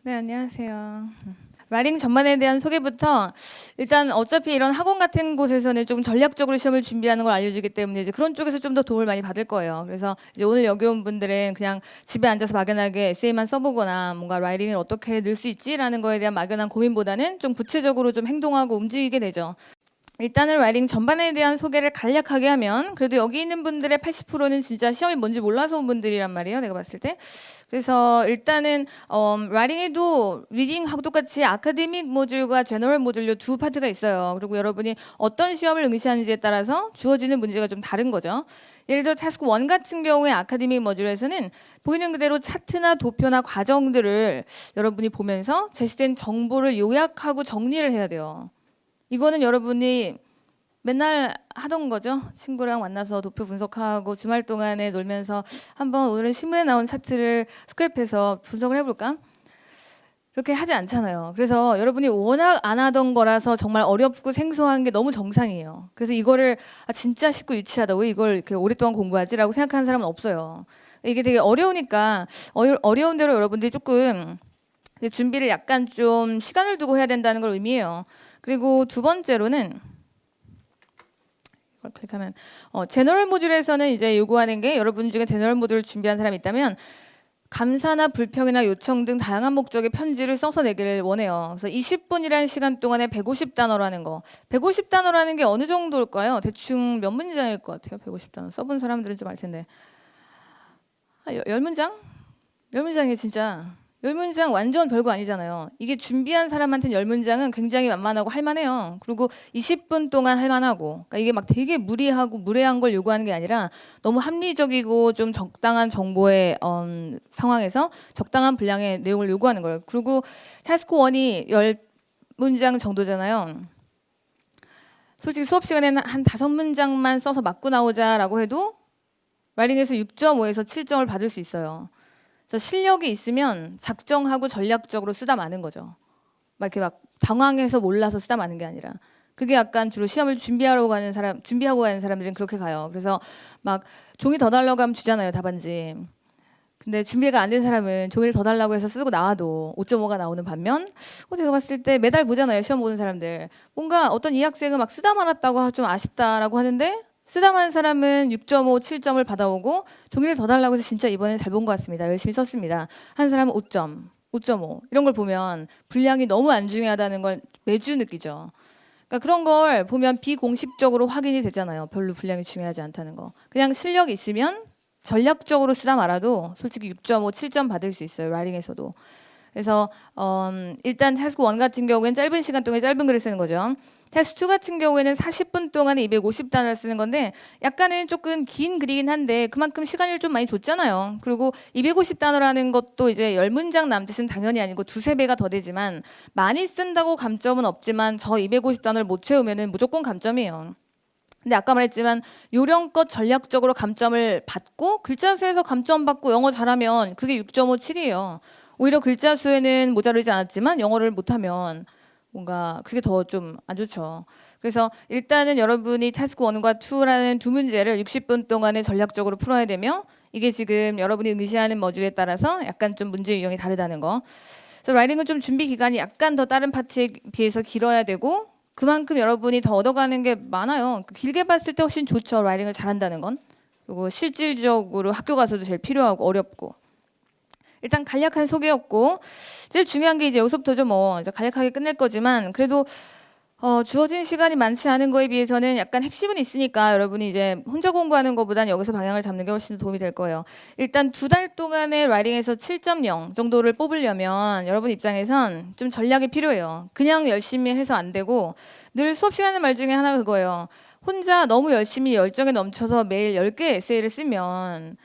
네, 안녕하세요. 라이딩 전반에 대한 소개부터 일단 어차피 이런 학원 같은 곳에서는 좀 전략적으로 시험을 준비하는 걸 알려주기 때문에 이제 그런 쪽에서 좀 더 도움을 많이 받을 거예요. 그래서 이제 오늘 여기 온 분들은 그냥 집에 앉아서 막연하게 에세이만 써보거나 뭔가 라이딩을 어떻게 늘 수 있지라는 거에 대한 막연한 고민보다는 좀 구체적으로 좀 행동하고 움직이게 되죠. 일단은 라이딩 전반에 대한 소개를 간략하게 하면 그래도 여기 있는 분들의 80%는 진짜 시험이 뭔지 몰라서 온 분들이란 말이에요. 내가 봤을 때. 그래서 일단은 라이딩에도 리딩하고 똑같이 아카데믹 모듈과 제너럴 모듈로 두 파트가 있어요. 그리고 여러분이 어떤 시험을 응시하는지에 따라서 주어지는 문제가 좀 다른 거죠. 예를 들어 타스크 1 같은 경우에 아카데믹 모듈에서는 보이는 그대로 차트나 도표나 과정들을 여러분이 보면서 제시된 정보를 요약하고 정리를 해야 돼요. 이거는 여러분이 맨날 하던 거죠. 친구랑 만나서 도표 분석하고 주말 동안에 놀면서 한번 오늘은 신문에 나온 차트를 스크랩해서 분석을 해볼까? 그렇게 하지 않잖아요. 그래서 여러분이 워낙 안 하던 거라서 정말 어렵고 생소한 게 너무 정상이에요. 그래서 이거를 진짜 쉽고 유치하다. 왜 이걸 이렇게 오랫동안 공부하지라고 생각하는 사람은 없어요. 이게 되게 어려우니까 어려운 대로 여러분들이 조금 준비를 약간 좀 시간을 두고 해야 된다는 걸 의미해요. 그리고 두 번째로는 이걸 클릭하면 제너럴 모듈에서는 이제 요구하는 게 여러분 중에 제너럴 모듈을 준비한 사람이 있다면 감사나 불평이나 요청 등 다양한 목적의 편지를 써서 내기를 원해요. 그래서 20분이라는 시간 동안에 150단어라는 거. 150단어라는 게 어느 정도일까요? 대충 몇 문장일 것 같아요? 150단어. 써본 사람들은 좀 알 텐데. 10문장? 10문장이 진짜 10문장 완전 별거 아니잖아요. 이게 준비한 사람한테는 10문장은 굉장히 만만하고 할만해요. 그리고 20분 동안 할만하고 그러니까 이게 막 되게 무리하고 무례한 걸 요구하는 게 아니라 너무 합리적이고 좀 적당한 정보의 상황에서 적당한 분량의 내용을 요구하는 거예요. 그리고 타스크 1이 10문장 정도잖아요. 솔직히 수업 시간에는 한 5문장만 써서 맞고 나오자라고 해도 라이딩에서 6.5에서 7점을 받을 수 있어요. 그래서 실력이 있으면 작정하고 전략적으로 쓰다 마는 거죠. 막 이렇게 막 당황해서 몰라서 쓰다 마는 게 아니라. 그게 약간 주로 시험을 준비하고 가는 사람들은 그렇게 가요. 그래서 막 종이 더 달라고 하면 주잖아요, 답안지. 근데 준비가 안 된 사람은 종이를 더 달라고 해서 쓰고 나와도 5.5가 나오는 반면 제가 봤을 때 매달 보잖아요, 시험 보는 사람들. 뭔가 어떤 이 학생은 막 쓰다 말았다고 좀 아쉽다라고 하는데 쓰다 만 사람은 6.5, 7점을 받아오고 종이를 더 달라고 해서 진짜 이번엔 잘 본 것 같습니다. 열심히 썼습니다. 한 사람은 5점, 5.5 이런 걸 보면 분량이 너무 안 중요하다는 걸 매주 느끼죠. 그러니까 그런 걸 보면 비공식적으로 확인이 되잖아요. 별로 분량이 중요하지 않다는 거. 그냥 실력이 있으면 전략적으로 쓰다 말아도 솔직히 6.5, 7점 받을 수 있어요. 라이딩에서도. 그래서 일단 타스크 1 같은 경우에는 짧은 시간 동안에 짧은 글을 쓰는 거죠. 타스크 2 같은 경우에는 40분 동안에 250단어를 쓰는 건데 약간은 조금 긴 글이긴 한데 그만큼 시간을 좀 많이 줬잖아요. 그리고 250단어라는 것도 이제 10문장 남짓은 당연히 아니고 2~3배가 더 되지만 많이 쓴다고 감점은 없지만 저 250단어를 못 채우면 무조건 감점이에요. 근데 아까 말했지만 요령껏 전략적으로 감점을 받고 글자 수에서 감점 받고 영어 잘하면 그게 6.5, 7이에요. 오히려 글자 수에는 모자르지 않았지만 영어를 못하면 뭔가 그게 더 좀 안 좋죠. 그래서 일단은 여러분이 타스크 1과 2라는 두 문제를 60분 동안에 전략적으로 풀어야 되며 이게 지금 여러분이 응시하는 머듈에 따라서 약간 좀 문제 유형이 다르다는 거. 그래서 라이딩은 좀 준비 기간이 약간 더 다른 파트에 비해서 길어야 되고 그만큼 여러분이 더 얻어가는 게 많아요. 길게 봤을 때 훨씬 좋죠. 라이딩을 잘한다는 건. 그리고 실질적으로 학교 가서도 제일 필요하고 어렵고. 일단 간략한 소개였고 제일 중요한 게 이제 여기서부터죠. 뭐 이제 간략하게 끝낼 거지만 그래도 주어진 시간이 많지 않은 거에 비해서는 약간 핵심은 있으니까 여러분이 이제 혼자 공부하는 것보다는 여기서 방향을 잡는 게 훨씬 더 도움이 될 거예요. 일단 2달 동안의 라이딩에서 7.0 정도를 뽑으려면 여러분 입장에선 좀 전략이 필요해요. 그냥 열심히 해서 안 되고 늘 수업 시간의 말 중에 하나가 그거예요. 혼자 너무 열심히 열정에 넘쳐서 매일 10개 에세이를 쓰면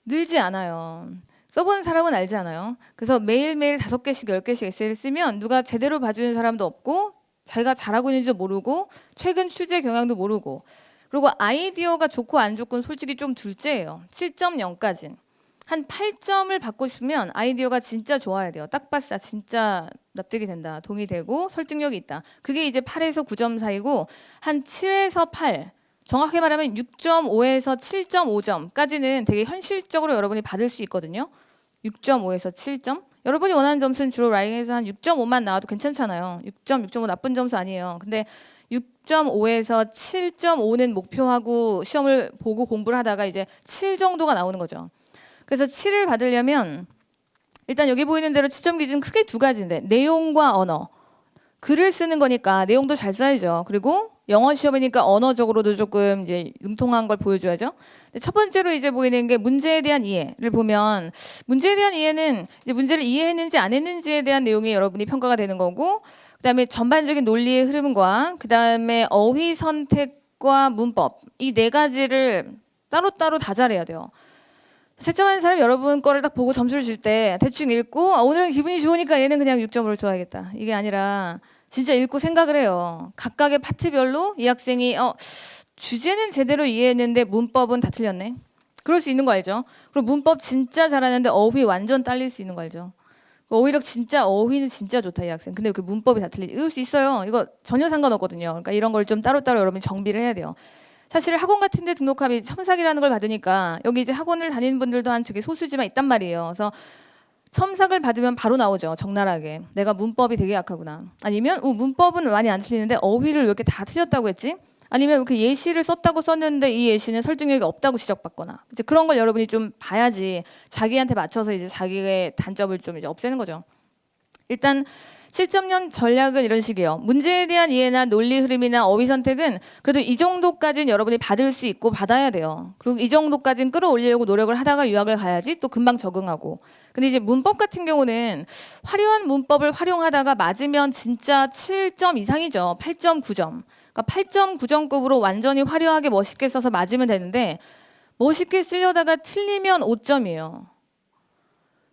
늘지 않아요. 써보는 사람은 알잖아요. 그래서 매일매일 5개씩 10개씩 에세이를 쓰면 누가 제대로 봐주는 사람도 없고 자기가 잘하고 있는지도 모르고 최근 출제 경향도 모르고 그리고 아이디어가 좋고 안 좋고는 솔직히 좀 둘째예요. 7.0까지 한 8점을 받고 싶으면 아이디어가 진짜 좋아야 돼요. 딱 봤을 때 진짜 납득이 된다. 동의되고 설득력이 있다. 그게 이제 8에서 9점 사이고 한 7에서 8 정확히 말하면 6.5에서 7.5점까지는 되게 현실적으로 여러분이 받을 수 있거든요. 6.5에서 7점? 여러분이 원하는 점수는 주로 라이딩에서 한 6.5만 나와도 괜찮잖아요. 6.5 나쁜 점수 아니에요. 근데 6.5에서 7.5는 목표하고 시험을 보고 공부를 하다가 이제 7 정도가 나오는 거죠. 그래서 7을 받으려면 일단 여기 보이는 대로 채점 기준 크게 두 가지인데 내용과 언어. 글을 쓰는 거니까 내용도 잘 써야죠. 그리고 영어 시험이니까 언어적으로도 조금 이제 능통한 걸 보여줘야죠. 첫 번째로 이제 보이는 게 문제에 대한 이해를 보면 문제에 대한 이해는 이제 문제를 이해했는지 안 했는지에 대한 내용이 여러분이 평가가 되는 거고 그다음에 전반적인 논리의 흐름과 그다음에 어휘 선택과 문법 이 네 가지를 따로따로 다 잘해야 돼요. 채점하는 사람 여러분 거를 딱 보고 점수를 줄 때 대충 읽고 오늘은 기분이 좋으니까 얘는 그냥 6점으로 줘야겠다. 이게 아니라 진짜 읽고 생각을 해요. 각각의 파트별로 이 학생이 주제는 제대로 이해했는데 문법은 다 틀렸네. 그럴 수 있는 거 알죠? 그리고 문법 진짜 잘하는데 어휘 완전 딸릴 수 있는 거 알죠? 오히려 진짜 어휘는 진짜 좋다 이 학생. 근데 그 문법이 다 틀리지. 이럴 수 있어요. 이거 전혀 상관없거든요. 그러니까 이런 걸 좀 따로따로 여러분이 정비를 해야 돼요. 사실 학원 같은 데 등록하면 첨삭이라는 걸 받으니까 여기 이제 학원을 다니는 분들도 한 되게 소수지만 있단 말이에요. 그래서 첨삭을 받으면 바로 나오죠. 적나라하게. 내가 문법이 되게 약하구나. 아니면 문법은 많이 안 틀리는데 어휘를 왜 이렇게 다 틀렸다고 했지? 아니면 이렇게 예시를 썼다고 썼는데 이 예시는 설득력이 없다고 지적받거나 이제 그런 걸 여러분이 좀 봐야지 자기한테 맞춰서 이제 자기의 단점을 좀 이제 없애는 거죠. 일단 7.0 전략은 이런 식이에요. 문제에 대한 이해나 논리 흐름이나 어휘 선택은 그래도 이 정도까지는 여러분이 받을 수 있고 받아야 돼요. 그리고 이 정도까지는 끌어올리려고 노력을 하다가 유학을 가야지 또 금방 적응하고. 근데 이제 문법 같은 경우는 화려한 문법을 활용하다가 맞으면 진짜 7점 이상이죠. 8.9점. 그러니까 8.9점급으로 완전히 화려하게 멋있게 써서 맞으면 되는데 멋있게 쓰려다가 틀리면 5점이에요.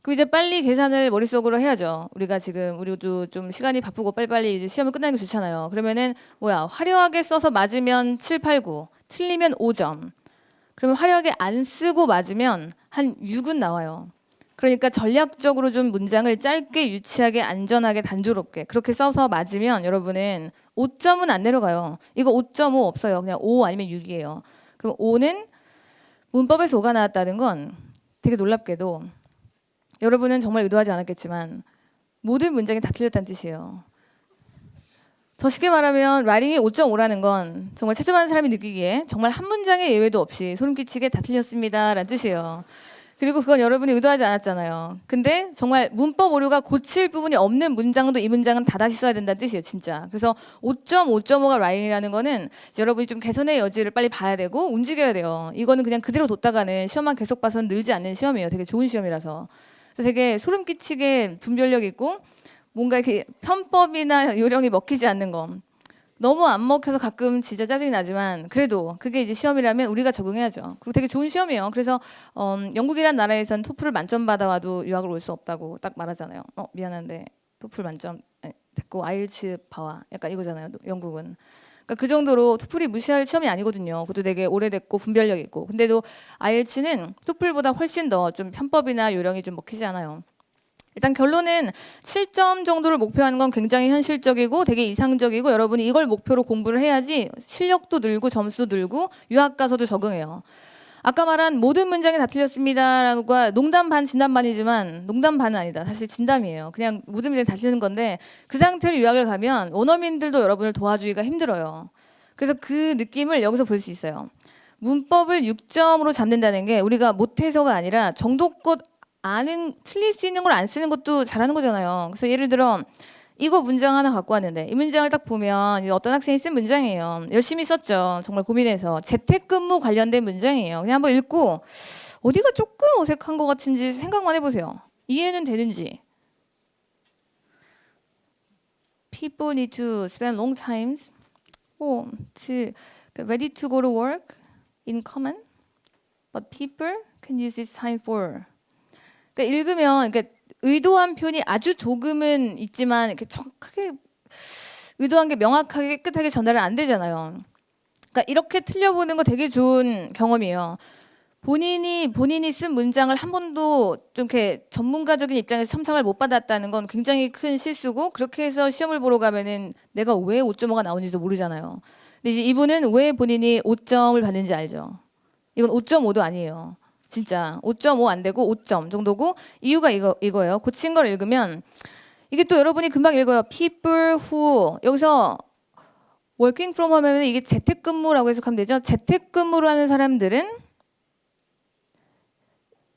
그 이제 빨리 계산을 머릿속으로 해야죠. 우리도 좀 시간이 바쁘고 빨리빨리 이제 시험을 끝나는 게 좋잖아요. 그러면은 화려하게 써서 맞으면 7, 8, 9, 틀리면 5점. 그러면 화려하게 안 쓰고 맞으면 한 6은 나와요. 그러니까 전략적으로 좀 문장을 짧게, 유치하게, 안전하게, 단조롭게 그렇게 써서 맞으면 여러분은 5점은 안 내려가요. 이거 5.5 없어요. 그냥 5 아니면 6이에요. 그럼 5는 문법에서 5가 나왔다는 건 되게 놀랍게도 여러분은 정말 의도하지 않았겠지만 모든 문장이 다 틀렸다는 뜻이에요. 더 쉽게 말하면 라이딩이 5.5라는 건 정말 채점하는 사람이 느끼기에 정말 한 문장의 예외도 없이 소름 끼치게 다 틀렸습니다 라는 뜻이에요. 그리고 그건 여러분이 의도하지 않았잖아요. 근데 정말 문법 오류가 고칠 부분이 없는 문장도 이 문장은 다 다시 써야 된다는 뜻이에요. 진짜. 그래서 5.5.5가 라이딩이라는 거는 여러분이 좀 개선의 여지를 빨리 봐야 되고 움직여야 돼요. 이거는 그냥 그대로 뒀다가는 시험만 계속 봐서는 늘지 않는 시험이에요. 되게 좋은 시험이라서. 그래서 되게 소름 끼치게 분별력 있고 뭔가 이렇게 편법이나 요령이 먹히지 않는 거. 너무 안 먹혀서 가끔 진짜 짜증이 나지만 그래도 그게 이제 시험이라면 우리가 적응해야죠. 그리고 되게 좋은 시험이에요. 그래서 영국이란 나라에선 토플을 만점 받아와도 유학을 올 수 없다고 딱 말하잖아요. 미안한데 토플 만점 됐고 아이엘츠 봐와 약간 이거잖아요. 영국은. 그러니까 그 정도로 토플이 무시할 시험이 아니거든요. 그것도 되게 오래됐고 분별력 있고. 근데도 아이엘츠는 토플보다 훨씬 더 좀 편법이나 요령이 좀 먹히지 않아요. 일단 결론은 7점 정도를 목표하는 건 굉장히 현실적이고 되게 이상적이고 여러분이 이걸 목표로 공부를 해야지 실력도 늘고 점수도 늘고 유학 가서도 적응해요. 아까 말한 모든 문장이 다 틀렸습니다라고 농담 반 진담 반이지만 농담 반은 아니다. 사실 진담이에요. 그냥 모든 문장이 다 틀리는 건데 그 상태로 유학을 가면 원어민들도 여러분을 도와주기가 힘들어요. 그래서 그 느낌을 여기서 볼 수 있어요. 문법을 6점으로 잡는다는 게 우리가 못해서가 아니라 정도껏 틀릴 수 있는 걸 안 쓰는 것도 잘하는 거잖아요. 그래서 예를 들어 이거 문장 하나 갖고 왔는데 이 문장을 딱 보면 어떤 학생이 쓴 문장이에요. 열심히 썼죠. 정말 고민해서 재택근무 관련된 문장이에요. 그냥 한번 읽고 어디가 조금 어색한 것 같은지 생각만 해보세요. 이해는 되는지. People need to spend long times ready to go to work in common, but people can use this time for. 그러니까 읽으면 의도한 표현이 아주 조금은 있지만 이렇게 정확하게 의도한 게 명확하게 깨끗하게 전달은 안 되잖아요. 그러니까 이렇게 틀려보는 거 되게 좋은 경험이에요. 본인이 쓴 문장을 한 번도 좀 이렇게 전문가적인 입장에서 첨삭을 못 받았다는 건 굉장히 큰 실수고 그렇게 해서 시험을 보러 가면은 내가 왜 5.5가 나오는지도 모르잖아요. 근데 이제 이분은 왜 본인이 5점을 받는지 알죠. 이건 5.5도 아니에요. 진짜 5.5 안 되고 5점 정도고 이유가 이거예요. 고친 걸 읽으면 이게 또 여러분이 금방 읽어요. People who 여기서 working from home 하면 이게 재택근무라고 해석하면 되죠. 재택근무를 하는 사람들은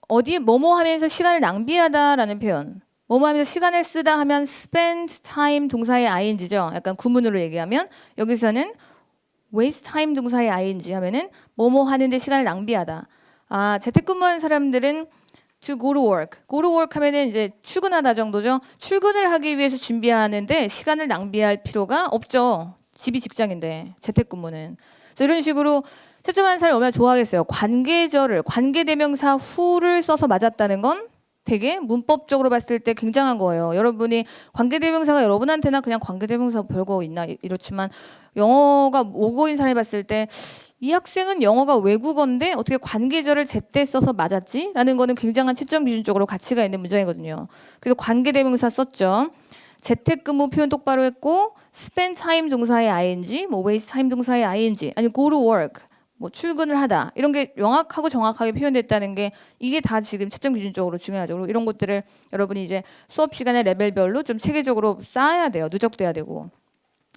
어디에 뭐뭐 하면서 시간을 낭비하다라는 표현. 뭐뭐 하면서 시간을 쓰다 하면 spend time 동사의 ing죠. 약간 구문으로 얘기하면 여기서는 waste time 동사의 ing 하면은 뭐뭐 하는데 시간을 낭비하다. 아, 재택근무하는 사람들은 to go to work. go to work 하면은 이제 출근하다 정도죠. 출근을 하기 위해서 준비하는데 시간을 낭비할 필요가 없죠. 집이 직장인데 재택근무는. 그래서 이런 식으로 채점하는 사람이 얼마나 좋아하겠어요. 관계절을 관계대명사 who를 써서 맞았다는 건 되게 문법적으로 봤을 때 굉장한 거예요. 여러분이 관계대명사가 여러분한테나 그냥 관계대명사 별거 있나 이렇지만 영어가 모국어인 사람이 봤을 때 이 학생은 영어가 외국어인데 어떻게 관계절을 제때 써서 맞았지? 라는 거는 굉장한 채점 기준적으로 가치가 있는 문장이거든요. 그래서 관계대명사 썼죠. 재택근무 표현 똑바로 했고 spend time 동사의 ing, 뭐 waste time 동사의 ing, 아니 go to work, 뭐 출근을 하다 이런 게 명확하고 정확하게 표현됐다는 게 이게 다 지금 채점 기준적으로 중요하죠. 그리고 이런 것들을 여러분이 이제 수업 시간에 레벨별로 좀 체계적으로 쌓아야 돼요. 누적돼야 되고.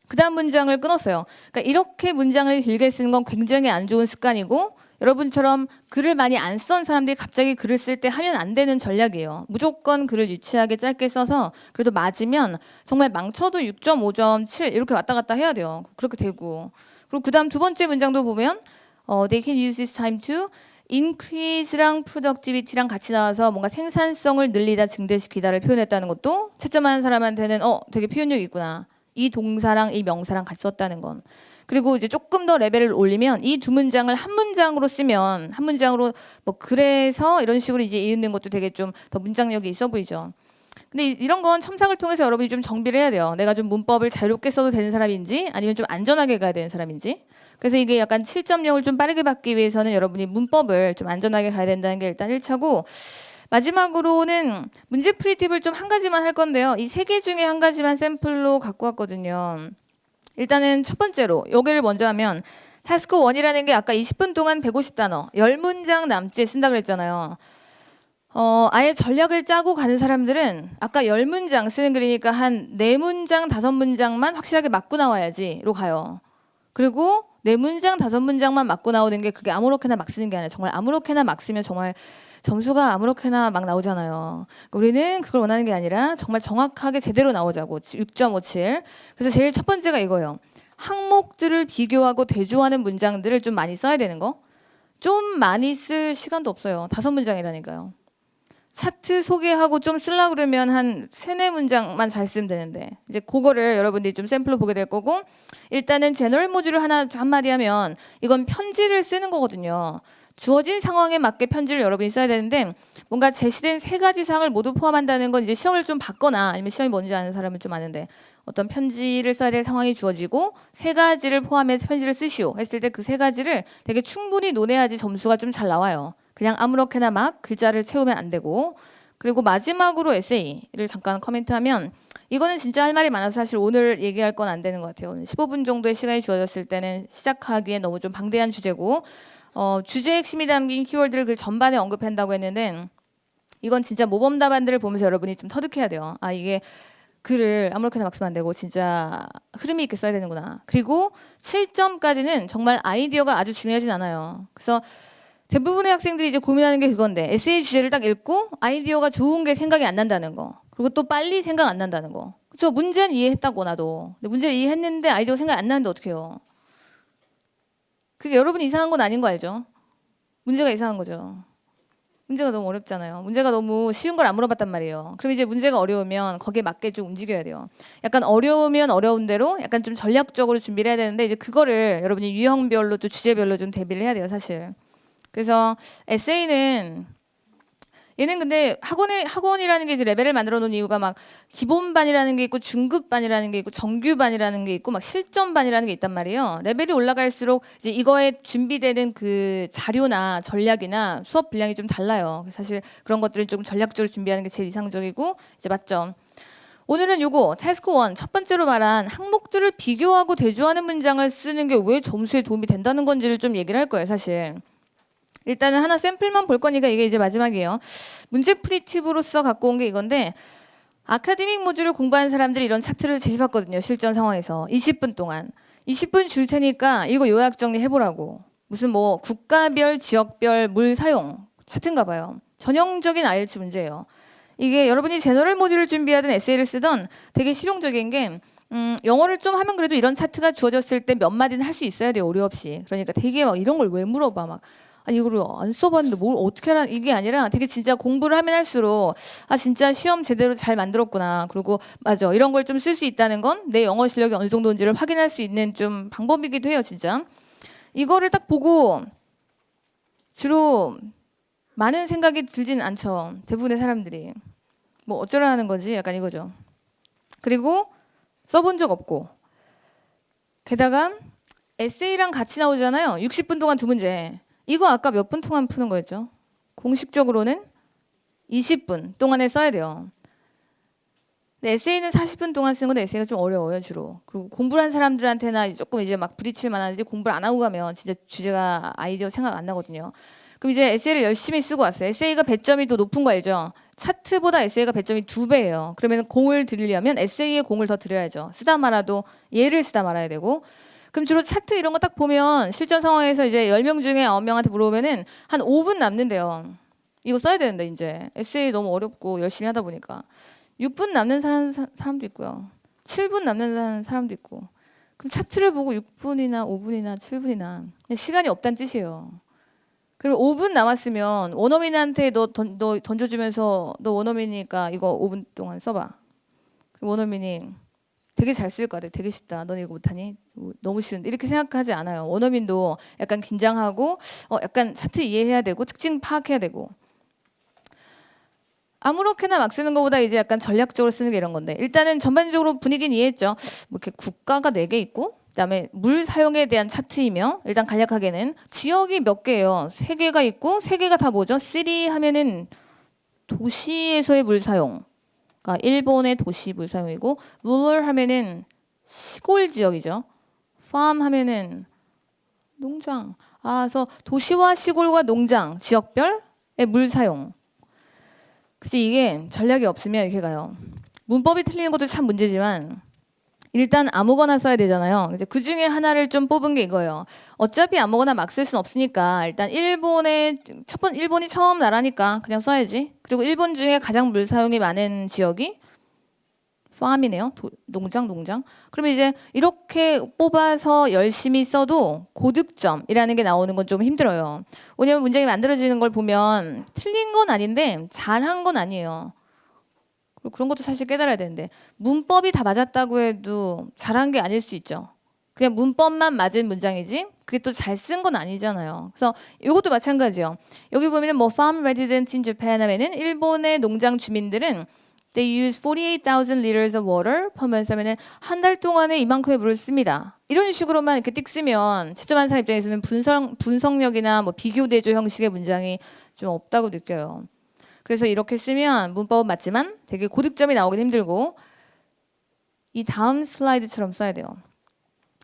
그 다음 문장을 끊었어요. 그러니까 이렇게 문장을 길게 쓰는 건 굉장히 안 좋은 습관이고 여러분처럼 글을 많이 안 쓴 사람들이 갑자기 글을 쓸 때 하면 안 되는 전략이에요. 무조건 글을 유치하게 짧게 써서 그래도 맞으면 정말 망쳐도 6.5점, 7 이렇게 왔다 갔다 해야 돼요. 그렇게 되고. 그리고 그 다음 두 번째 문장도 보면 They can use this time to increase랑 productivity랑 같이 나와서 뭔가 생산성을 늘리다, 증대시키다를 표현했다는 것도 채점하는 사람한테는 되게 표현력이 있구나. 이 동사랑 이 명사랑 같이 썼다는 건. 그리고 이제 조금 더 레벨을 올리면 이 두 문장을 한 문장으로 쓰면 한 문장으로 뭐 그래서 이런 식으로 이제 이으는 것도 되게 좀 더 문장력이 있어 보이죠. 근데 이런 건 첨삭을 통해서 여러분이 좀 정비를 해야 돼요. 내가 좀 문법을 자유롭게 써도 되는 사람인지 아니면 좀 안전하게 가야 되는 사람인지. 그래서 이게 약간 7.0을 좀 빠르게 받기 위해서는 여러분이 문법을 좀 안전하게 가야 된다는 게 일단 1차고 마지막으로는 문제풀이 팁을 좀 한 가지만 할 건데요. 이 세 개 중에 한 가지만 샘플로 갖고 왔거든요. 일단은 첫 번째로 여기를 먼저 하면 타스크 1이라는 게 아까 20분 동안 150단어 10문장 남짓 쓴다 그랬잖아요. 아예 전략을 짜고 가는 사람들은 아까 10문장 쓰는 글이니까 한 4문장, 5문장만 확실하게 맞고 나와야지로 가요. 그리고 4문장, 5문장만 맞고 나오는 게 그게 아무렇게나 막 쓰는 게 아니라 정말 아무렇게나 막 쓰면 정말 점수가 아무렇게나 막 나오잖아요. 우리는 그걸 원하는 게 아니라 정말 정확하게 제대로 나오자고 6.57. 그래서 제일 첫 번째가 이거예요. 항목들을 비교하고 대조하는 문장들을 좀 많이 써야 되는 거. 좀 많이 쓸 시간도 없어요. 5문장이라니까요. 차트 소개하고 좀 쓰려고 그러면 한 3-4문장만 잘 쓰면 되는데 이제 그거를 여러분들이 좀 샘플로 보게 될 거고 일단은 제너럴 모듈을 하나 한마디 하면 이건 편지를 쓰는 거거든요. 주어진 상황에 맞게 편지를 여러분이 써야 되는데 뭔가 제시된 3가지 사항을 모두 포함한다는 건 이제 시험을 좀 받거나 아니면 시험이 뭔지 아는 사람은 좀 아는데 어떤 편지를 써야 될 상황이 주어지고 3가지를 포함해서 편지를 쓰시오 했을 때 그 3가지를 되게 충분히 논해야지 점수가 좀 잘 나와요. 그냥 아무렇게나 막 글자를 채우면 안 되고 그리고 마지막으로 에세이를 잠깐 코멘트하면 이거는 진짜 할 말이 많아서 사실 오늘 얘기할 건 안 되는 것 같아요. 오늘 15분 정도의 시간이 주어졌을 때는 시작하기엔 너무 좀 방대한 주제고 주제 핵심이 담긴 키워드를 그 전반에 언급한다고 했는데 이건 진짜 모범 답안들을 보면서 여러분이 좀 터득해야 돼요. 아 이게 글을 아무렇게나 막 쓰면 안 되고 진짜 흐름이 있게 써야 되는구나. 그리고 7점까지는 정말 아이디어가 아주 중요하진 않아요. 그래서 대부분의 학생들이 이제 고민하는 게 그건데 에세이 주제를 딱 읽고 아이디어가 좋은 게 생각이 안 난다는 거. 그리고 또 빨리 생각 안 난다는 거. 그렇죠? 문제는 이해했다고 나도. 근데 문제를 이해했는데 아이디어가 생각 안 나는데 어떡해요? 그게 여러분이 이상한 건 아닌 거 알죠? 문제가 이상한 거죠. 문제가 너무 어렵잖아요. 문제가 너무 쉬운 걸 안 물어봤단 말이에요. 그럼 이제 문제가 어려우면 거기에 맞게 좀 움직여야 돼요. 약간 어려우면 어려운 대로 약간 좀 전략적으로 준비를 해야 되는데 이제 그거를 여러분이 유형별로 또 주제별로 좀 대비를 해야 돼요, 사실. 그래서 에세이는 얘는 근데 학원이라는 게 이제 레벨을 만들어 놓은 이유가 막 기본반이라는 게 있고 중급반이라는 게 있고 정규반이라는 게 있고 막 실전반이라는 게 있단 말이에요. 레벨이 올라갈수록 이제 이거에 준비되는 그 자료나 전략이나 수업 분량이 좀 달라요. 사실 그런 것들을 좀 전략적으로 준비하는 게 제일 이상적이고 이제 맞죠. 오늘은 요거 태스크 1 첫 번째로 말한 항목들을 비교하고 대조하는 문장을 쓰는 게 왜 점수에 도움이 된다는 건지를 좀 얘기를 할 거예요, 사실. 일단은 하나 샘플만 볼 거니까 이게 이제 마지막이에요. 문제풀이 팁으로서 갖고 온 게 이건데 아카데믹 모듈을 공부한 사람들이 이런 차트를 제시봤거든요. 실전 상황에서 20분 동안 20분 줄 테니까 이거 요약 정리해보라고. 무슨 뭐 국가별, 지역별 물 사용 차트인가 봐요. 전형적인 IELTS 문제예요. 이게 여러분이 제너럴 모듈을 준비하든 에세이를 쓰던 되게 실용적인 게 영어를 좀 하면 그래도 이런 차트가 주어졌을 때 몇 마디는 할 수 있어야 돼요. 오류 없이. 그러니까 되게 막 이런 걸 왜 물어봐 막. 아니 이거를 안 써봤는데 뭘 어떻게 하라 이게 아니라 되게 진짜 공부를 하면 할수록 아 진짜 시험 제대로 잘 만들었구나. 그리고 맞아 이런 걸 좀 쓸 수 있다는 건 내 영어 실력이 어느 정도인지를 확인할 수 있는 좀 방법이기도 해요. 진짜 이거를 딱 보고 주로 많은 생각이 들진 않죠. 대부분의 사람들이 뭐 어쩌라는 거지 약간 이거죠. 그리고 써본 적 없고 게다가 에세이랑 같이 나오잖아요. 60분 동안 두 문제. 이거 아까 몇 분 동안 푸는 거였죠? 공식적으로는 20분 동안에 써야 돼요. 근데 에세이는 40분 동안 쓰는 건데 에세이가 좀 어려워요 주로. 그리고 공부를 한 사람들한테나 조금 이제 막 부딪힐 만한지 공부를 안 하고 가면 진짜 주제가 아이디어 생각 안 나거든요. 그럼 이제 에세이를 열심히 쓰고 왔어요. 에세이가 배점이 더 높은 거 알죠? 차트보다 에세이가 배점이 2배예요. 그러면 공을 들이려면 에세이에 공을 더 들여야죠. 쓰다 말아도 얘를 쓰다 말아야 되고. 그럼 주로 차트 이런 거 딱 보면 실전 상황에서 이제 10명 중에 9명한테 물어보면은 한 5분 남는데요. 이거 써야 되는데 이제 에세이 너무 어렵고 열심히 하다 보니까 6분 남는 사람도 있고요. 7분 남는 사람도 있고. 그럼 차트를 보고 6분이나 5분이나 7분이나 시간이 없다는 뜻이에요. 그리고 5분 남았으면 원어민한테 너 던져주면서 너 원어민이니까 이거 5분 동안 써봐. 원어민이 되게 잘 쓸 것 같아. 되게 쉽다. 너네 이거 못하니? 너무 쉬운데. 이렇게 생각하지 않아요. 원어민도 약간 긴장하고 약간 차트 이해해야 되고 특징 파악해야 되고. 아무렇게나 막 쓰는 것보다 이제 약간 전략적으로 쓰는 게 이런 건데 일단은 전반적으로 분위기는 이해했죠. 뭐 이렇게 국가가 4개 있고 그다음에 물 사용에 대한 차트이며 일단 간략하게는 지역이 몇 개예요. 3개가 있고 3개가 다 뭐죠? 시리 하면은 도시에서의 물 사용. 그러니까 일본의 도시 물 사용이고 rural 하면은 시골 지역이죠. farm 하면은 농장. 그래서 도시와 시골과 농장 지역별의 물 사용. 그치 이게 전략이 없으면 이렇게 가요. 문법이 틀리는 것도 참 문제지만 일단 아무거나 써야 되잖아요. 이제 그 중에 하나를 좀 뽑은 게 이거예요. 어차피 아무거나 막 쓸 순 없으니까 일단 일본이 처음 나라니까 그냥 써야지. 그리고 일본 중에 가장 물 사용이 많은 지역이 farm이네요. 농장. 그러면 이제 이렇게 뽑아서 열심히 써도 고득점이라는 게 나오는 건 좀 힘들어요. 왜냐면 문장이 만들어지는 걸 보면 틀린 건 아닌데 잘한 건 아니에요. 그런 것도 사실 깨달아야 되는데 문법이 다 맞았다고 해도 잘한 게 아닐 수 있죠. 그냥 문법만 맞은 문장이지 그게 또 잘 쓴 건 아니잖아요. 그래서 이것도 마찬가지요. 여기 보면 뭐 farm residents in Japan 하면은 일본의 농장 주민들은 They use 48,000 liters of water per month 하면은 한 달 동안에 이만큼의 물을 씁니다. 이런 식으로만 이렇게 띡 쓰면 채점하는 사람 입장에서는 분석력이나 뭐 비교 대조 형식의 문장이 좀 없다고 느껴요. 그래서 이렇게 쓰면 문법은 맞지만 되게 고득점이 나오긴 힘들고 이 다음 슬라이드처럼 써야 돼요.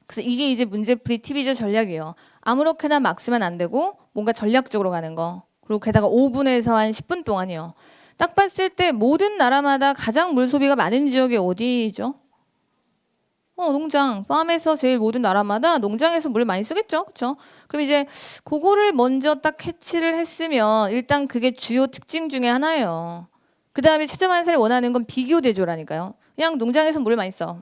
그래서 이게 이제 문제풀이 팁이죠. 전략이에요. 아무렇게나 막 쓰면 안 되고 뭔가 전략적으로 가는 거. 그리고 게다가 5분에서 한 10분 동안이요. 딱 봤을 때 모든 나라마다 가장 물 소비가 많은 지역이 어디죠? 농장. 팜에서 제일 모든 나라마다 농장에서 물 많이 쓰겠죠. 그렇죠? 그럼 이제 그거를 먼저 딱 캐치를 했으면 일단 그게 주요 특징 중에 하나예요. 그 다음에 채점하는 사람이 원하는 건 비교 대조라니까요. 그냥 농장에서 물을 많이 써.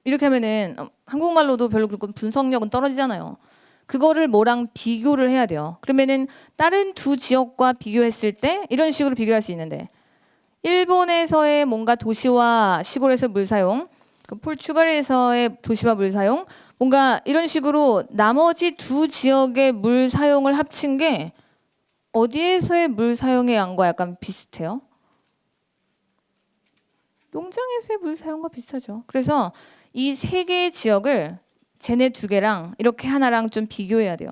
이렇게 하면은 한국말로도 별로 그렇고 분석력은 떨어지잖아요. 그거를 뭐랑 비교를 해야 돼요. 그러면은 다른 두 지역과 비교했을 때 이런 식으로 비교할 수 있는데 일본에서의 뭔가 도시와 시골에서 물 사용, 포르투갈에서의 도시와 물 사용, 뭔가 이런 식으로 나머지 두 지역의 물 사용을 합친 게 어디에서의 물 사용의 양과 약간 비슷해요? 농장에서의 물 사용과 비슷하죠. 그래서 이 3개의 지역을 쟤네 2개랑 이렇게 하나랑 좀 비교해야 돼요.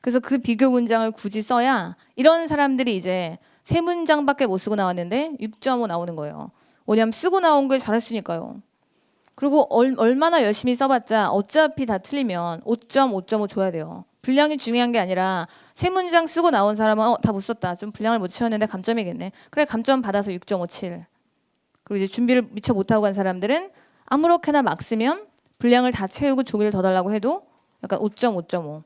그래서 그 비교 문장을 굳이 써야 이런 사람들이 이제 3문장밖에 못 쓰고 나왔는데 6.5 나오는 거예요. 왜냐면 쓰고 나온 걸 잘했으니까요. 그리고 얼마나 열심히 써봤자 어차피 다 틀리면 5.5 줘야 돼요. 분량이 중요한 게 아니라 세 문장 쓰고 나온 사람은 다 못 썼다. 좀 분량을 못 채웠는데 감점이겠네. 그래 감점 받아서 6.57. 그리고 이제 준비를 미처 못하고 간 사람들은 아무렇게나 막 쓰면 분량을 다 채우고 종이를 더 달라고 해도 약간 5.5.5.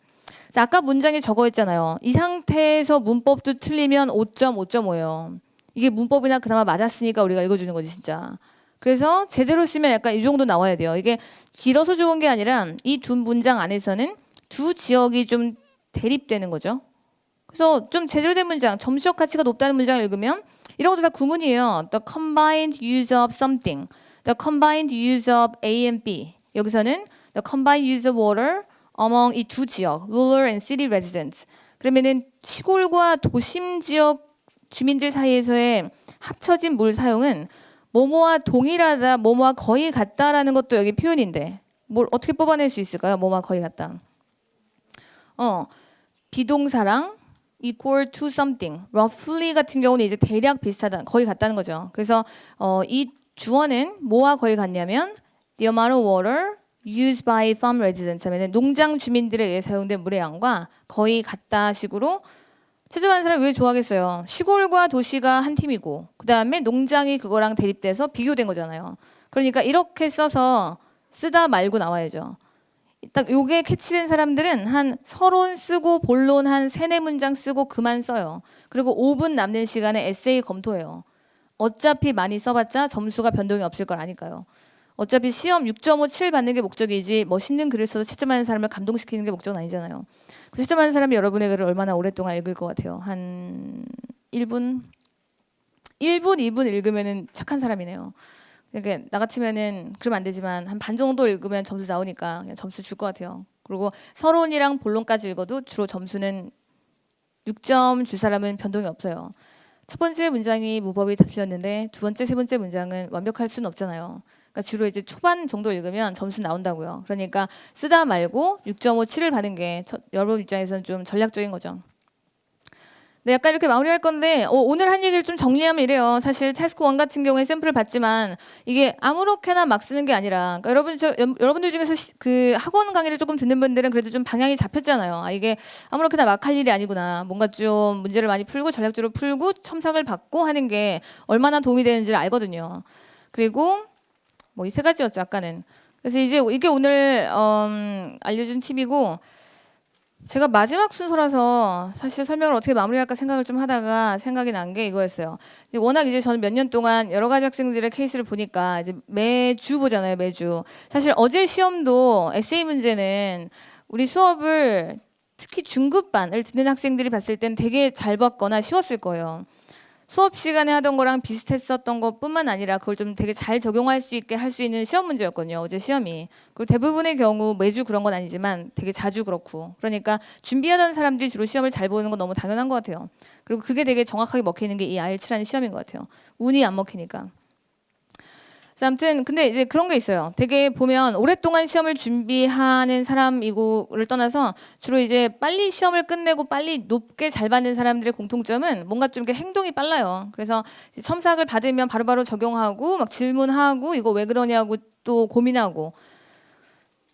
아까 문장이 저거였잖아요. 이 상태에서 문법도 틀리면 5.5.5예요. 이게 문법이나 그나마 맞았으니까 우리가 읽어주는 거지 진짜. 그래서 제대로 쓰면 약간 이 정도 나와야 돼요. 이게 길어서 좋은 게 아니라 이 두 문장 안에서는 두 지역이 좀 대립되는 거죠. 그래서 좀 제대로 된 문장, 점수적 가치가 높다는 문장을 읽으면 이런 것도 다 구문이에요. The combined use of something, the combined use of A and B. 여기서는 the combined use of water among 이 두 지역, rural and city residents. 그러면은 시골과 도심 지역 주민들 사이에서의 합쳐진 물 사용은 뭐뭐와 동일하다, 뭐뭐와 거의 같다라는 것도 여기 표현인데 뭘 어떻게 뽑아낼 수 있을까요? 뭐뭐와 거의 같다. 비동사랑 equal to something, roughly 같은 경우는 이제 대략 비슷하다, 거의 같다는 거죠. 그래서 이 주어는 뭐와 거의 같냐면 the amount of water used by farm residents 하면은 농장 주민들에 의해 사용된 물의 양과 거의 같다 식으로 채점하는 사람이 왜 좋아하겠어요? 시골과 도시가 한 팀이고 그 다음에 농장이 그거랑 대립돼서 비교된 거잖아요. 그러니까 이렇게 써서 쓰다 말고 나와야죠. 딱 요게 캐치된 사람들은 한 서론 쓰고 본론 한 3-4문장 쓰고 그만 써요. 그리고 5분 남는 시간에 에세이 검토해요. 어차피 많이 써봤자 점수가 변동이 없을 걸 아니까요. 어차피 시험 6.57 받는 게 목적이지 멋있는 글을 써서 채점하는 사람을 감동시키는 게 목적은 아니잖아요. 채점하는 사람이 여러분의 글을 얼마나 오랫동안 읽을 것 같아요? 한 1분? 2분 읽으면 착한 사람이네요. 그러니까 나 같으면은 그러면 안 되지만 한 반 정도 읽으면 점수 나오니까 그냥 점수 줄 것 같아요. 그리고 서론이랑 본론까지 읽어도 주로 점수는 6점 줄 사람은 변동이 없어요. 첫 번째 문장이 문법이 다 틀렸는데 두 번째, 세 번째 문장은 완벽할 수는 없잖아요. 그러니까 주로 이제 초반 정도 읽으면 점수 나온다고요. 그러니까 쓰다 말고 6.57을 받는 게 여러분 입장에서는 좀 전략적인 거죠. 네, 약간 이렇게 마무리할 건데 오늘 한 얘기를 좀 정리하면 이래요. 사실 찰스코 1 같은 경우에 샘플을 봤지만 이게 아무렇게나 막 쓰는 게 아니라 그러니까 여러분들 중에서 그 학원 강의를 조금 듣는 분들은 그래도 좀 방향이 잡혔잖아요. 이게 아무렇게나 막 할 일이 아니구나. 뭔가 좀 문제를 많이 풀고 전략적으로 풀고 첨삭을 받고 하는 게 얼마나 도움이 되는지를 알거든요. 그리고 뭐 이 3가지였죠 아까는. 그래서 이제 이게 오늘 알려준 팁이고 제가 마지막 순서라서 사실 설명을 어떻게 마무리할까 생각을 좀 하다가 생각이 난 게 이거였어요. 워낙 이제 저는 몇 년 동안 여러 가지 학생들의 케이스를 보니까 이제 매주 보잖아요, 매주. 사실 어제 시험도 에세이 문제는 우리 수업을 특히 중급반을 듣는 학생들이 봤을 땐 되게 잘 봤거나 쉬웠을 거예요. 수업 시간에 하던 거랑 비슷했었던 것뿐만 아니라 그걸 좀 되게 잘 적용할 수 있게 할 수 있는 시험 문제였거든요. 어제 시험이. 그리고 대부분의 경우 매주 그런 건 아니지만 되게 자주 그렇고. 그러니까 준비하던 사람들이 주로 시험을 잘 보는 건 너무 당연한 것 같아요. 그리고 그게 되게 정확하게 먹히는 게 이 IELTS라는 시험인 것 같아요. 운이 안 먹히니까. 아무튼 근데 이제 그런 게 있어요. 되게 보면 오랫동안 시험을 준비하는 사람이고를 떠나서 주로 이제 빨리 시험을 끝내고 빨리 높게 잘 받는 사람들의 공통점은 뭔가 좀 이렇게 행동이 빨라요. 그래서 첨삭을 받으면 바로바로 적용하고 막 질문하고 이거 왜 그러냐고 또 고민하고.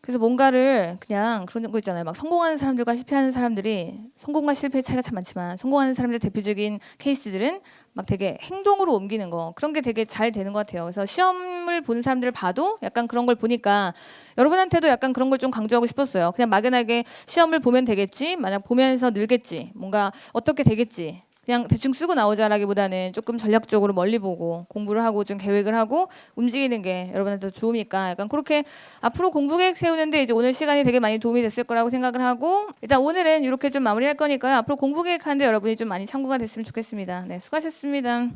그래서 뭔가를 그냥 그런 거 있잖아요. 막 성공하는 사람들과 실패하는 사람들이 성공과 실패의 차이가 참 많지만 성공하는 사람들의 대표적인 케이스들은 막 되게 행동으로 옮기는 거 그런 게 되게 잘 되는 것 같아요. 그래서 시험을 보는 사람들을 봐도 약간 그런 걸 보니까 여러분한테도 약간 그런 걸 좀 강조하고 싶었어요. 그냥 막연하게 시험을 보면 되겠지, 만약 보면서 늘겠지, 뭔가 어떻게 되겠지. 그냥 대충 쓰고 나오자라기보다는 조금 전략적으로 멀리 보고 공부를 하고 좀 계획을 하고 움직이는 게 여러분한테 좋으니까 약간 그렇게 앞으로 공부 계획 세우는데 이제 오늘 시간이 되게 많이 도움이 됐을 거라고 생각을 하고 일단 오늘은 이렇게 좀 마무리할 거니까요. 앞으로 공부 계획하는데 여러분이 좀 많이 참고가 됐으면 좋겠습니다. 네, 수고하셨습니다.